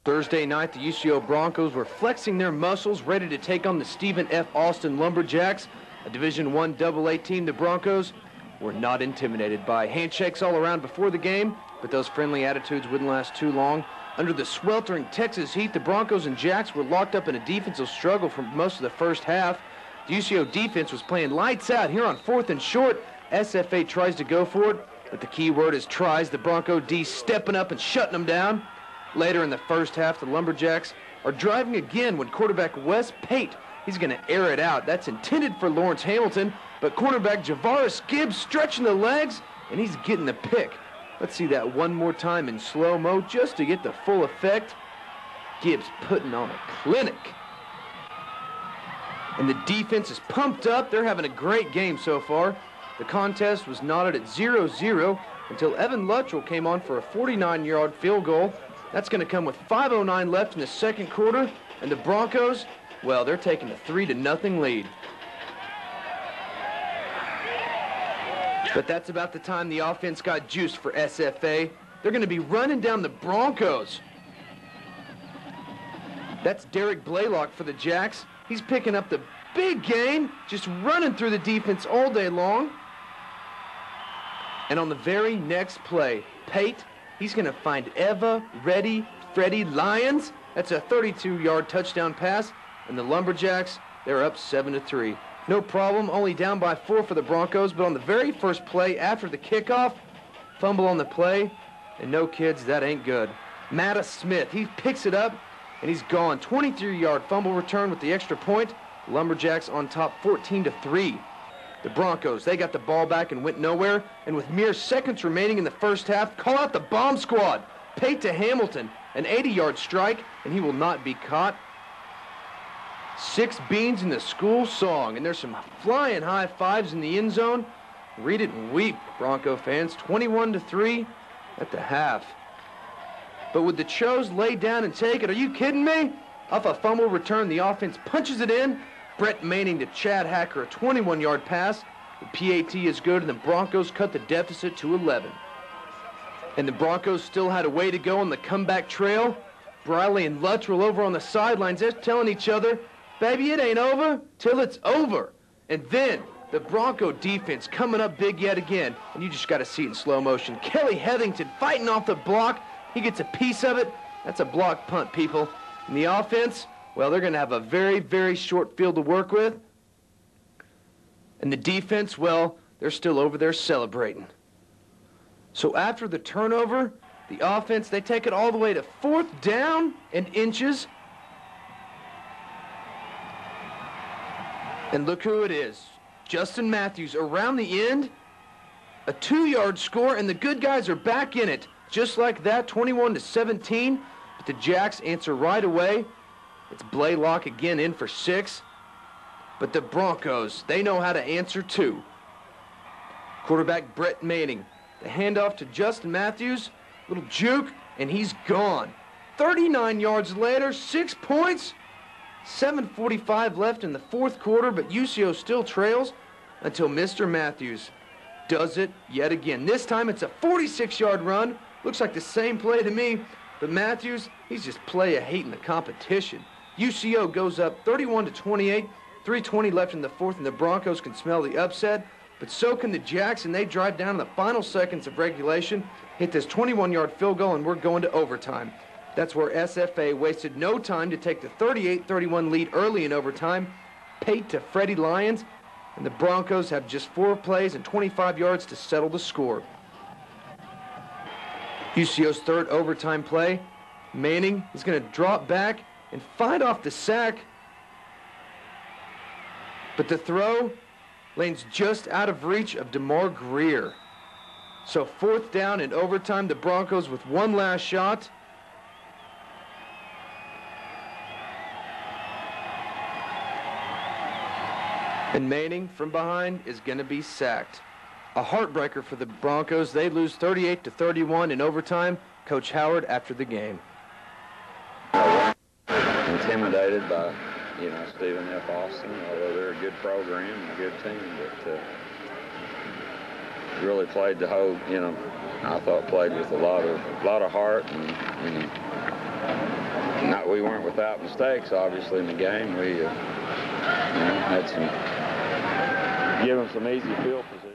Thursday night, the UCO Broncos were flexing their muscles, ready to take on the Stephen F. Austin Lumberjacks, a Division I AA team. The Broncos were not intimidated by handshakes all around before the game, but those friendly attitudes wouldn't last too long. Under the sweltering Texas heat, the Broncos and Jacks were locked up in a defensive struggle for most of the first half. The UCO defense was playing lights out here on 4th and short. SFA tries to go for it, but the key word is tries. The Bronco D stepping up and shutting them down. Later in the first half, the Lumberjacks are driving again when quarterback Wes Pate, he's going to air it out. That's intended for Lawrence Hamilton, but cornerback Javaris Gibbs stretching the legs, and he's getting the pick. Let's see that one more time in slow-mo just to get the full effect. Gibbs putting on a clinic. And the defense is pumped up. They're having a great game so far. The contest was knotted at 0-0 until Evan Luttrell came on for a 49-yard field goal. That's going to come with 5:09 left in the second quarter. And the Broncos, well, they're taking a 3-0 lead. But that's about the time the offense got juiced for SFA. They're going to be running down the Broncos. That's Derek Blaylock for the Jacks. He's picking up the big gain, just running through the defense all day long. And on the very next play, Pate, he's going to find Eva, Ready, Freddie Lyons. That's a 32-yard touchdown pass. And the Lumberjacks, they're up 7-3. No problem, only down by 4 for the Broncos, but on the very first play after the kickoff, fumble on the play, and no, kids, that ain't good. Matta Smith, he picks it up, and he's gone. 23-yard fumble return with the extra point. Lumberjacks on top 14-3. The Broncos, they got the ball back and went nowhere, and with mere seconds remaining in the first half, call out the bomb squad. Pate to Hamilton, an 80-yard strike, and he will not be caught. 6 beans in the school song, and there's some flying high fives in the end zone. Read it and weep, Bronco fans. 21-3 at the half. But would the Chos lay down and take it? Are you kidding me? Off a fumble return, the offense punches it in. Brett Manning to Chad Hacker, a 21-yard pass. The PAT is good, and the Broncos cut the deficit to 11. And the Broncos still had a way to go on the comeback trail. Briley and Luttrell over on the sidelines, they're telling each other, baby, it ain't over till it's over. And then the Bronco defense coming up big yet again, and you just got to see it in slow motion. Kelly Heathington fighting off the block. He gets a piece of it. That's a block punt, people. And the offense, well, they're going to have a very, very short field to work with. And the defense, well, they're still over there celebrating. So after the turnover, the offense, they take it all the way to 4th down and inches. And look who it is. Justin Matthews around the end. A 2-yard score, and the good guys are back in it. Just like that, 21-17. But the Jacks answer right away. It's Blaylock again in for 6. But the Broncos, they know how to answer too. Quarterback Brett Manning. The handoff to Justin Matthews. Little juke, and he's gone. 39 yards later, 6 points. 7:45 left in the fourth quarter, but UCO still trails until Mr. Matthews does it yet again. This time it's a 46-yard run. Looks like the same play to me, but Matthews, he's just hating the competition. UCO goes up 31-28, 3:20 left in the fourth, and the Broncos can smell the upset, but so can the Jacks, and they drive down in the final seconds of regulation, hit this 21-yard field goal, and we're going to overtime. That's where SFA wasted no time to take the 38-31 lead early in overtime. Pate to Freddie Lyons, and the Broncos have just 4 plays and 25 yards to settle the score. UCO's third overtime play. Manning is going to drop back and fight off the sack. But the throw lanes just out of reach of DeMar Greer. So 4th down in overtime, the Broncos with one last shot. And Manning from behind is going to be sacked. A heartbreaker for the Broncos. They lose 38-31 in overtime. Coach Howard after the game. Intimidated by, Stephen F. Austin, although they're a good program and a good team, but really played the whole, I thought played with a lot of heart and we weren't without mistakes, obviously, in the game. We had some, give them some easy field position.